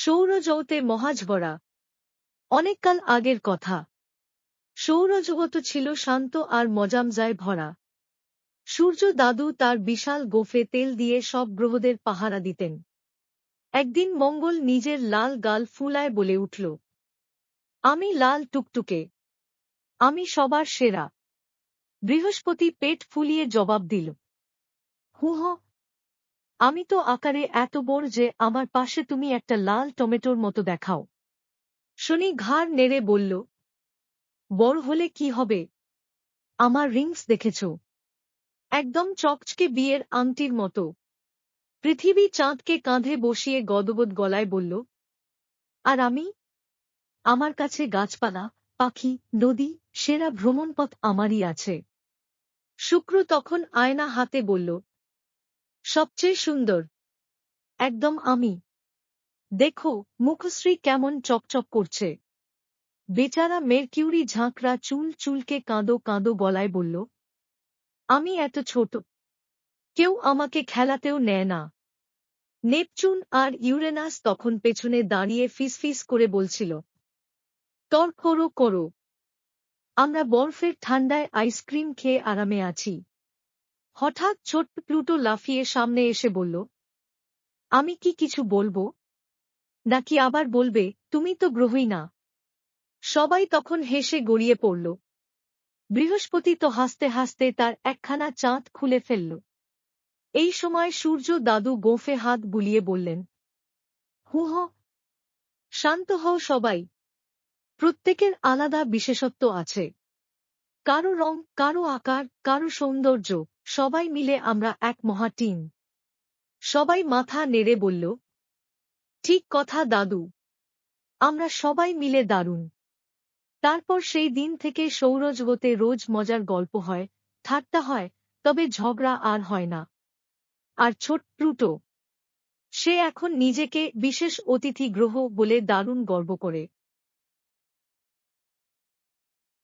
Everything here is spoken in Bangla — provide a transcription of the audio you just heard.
সৌরজগতে মহাঝড়া। অনেককাল আগের কথা। সৌরজগৎ ছিল শান্ত আর মজামজায় ভরা। সূর্য দাদু তার বিশাল গোফে তেল দিয়ে সব গ্রহদের পাহারা দিতেন। একদিন মঙ্গল নিজের লাল গাল ফুলায় বলে উঠল, আমি লাল টুকটুকে, আমি সবার সেরা। বৃহস্পতি পেট ফুলিয়ে জবাব দিল, হুঁ, আমি তো আকারে এত বড় যে আমার পাশে তুমি একটা লাল টমেটোর মতো দেখাও। শনি ঘাড় নেড়ে বলল, বড় হলে কি হবে? আমার রিংস দেখেছ? একদম চকচকে বিয়ের আংটির মতো। পৃথিবী চাঁদকে কাঁধে বসিয়ে গদগদ গলায় বলল, আর আমি? আমার কাছে গাছপালা, পাখি, নদী, সেরা ভ্রমণপথ আমারই আছে। শুক্র তখন আয়না হাতে বলল, সবচেয়ে সুন্দর একদম আমি। দেখো মুখশ্রী কেমন চকচক করছে। বেচারা মেরকিউরি ঝাঁকড়া চুল চুলকে কাঁদো কাঁদো গলায় বলল, আমি এত ছোট, কেউ আমাকে খেলাতেও নেয় না। নেপচুন আর ইউরেনাস তখন পেছনে দাঁড়িয়ে ফিসফিস করে বলছিল, তর করো করো, আমরা বরফের ঠান্ডায় আইসক্রিম খেয়ে আরামে আছি। হঠাৎ ছোট্ট প্লুটো লাফিয়ে সামনে এসে বলল, আমি কি কিছু বলবো? নাকি আবার বলবে তুমি তো গ্রহই না? সবাই তখন হেসে গড়িয়ে পড়ল। বৃহস্পতি তো হাসতে হাসতে তার একখানা চাঁদ খুলে ফেলল। এই সময় সূর্য দাদু গোঁফে হাত বুলিয়ে বললেন, হুঁ, শান্ত হও সবাই। প্রত্যেকের আলাদা বিশেষত্ব আছে। কারো রং, কারো আকার, কারো সৌন্দর্য, সবাই মিলে আমরা এক মহা টিম। সবাই মাথা নেড়ে বলল, ঠিক কথা দাদু, আমরা সবাই মিলে দারুণ। তারপর সেই দিন থেকে সৌরজগতে রোজ মজার গল্প হয়, ঠাট্টা হয়, তবে ঝগড়া আর হয় না। আর ছোট প্লুটো, সে এখন নিজেকে বিশেষ অতিথি গ্রহ বলে দারুণ গর্ব করে।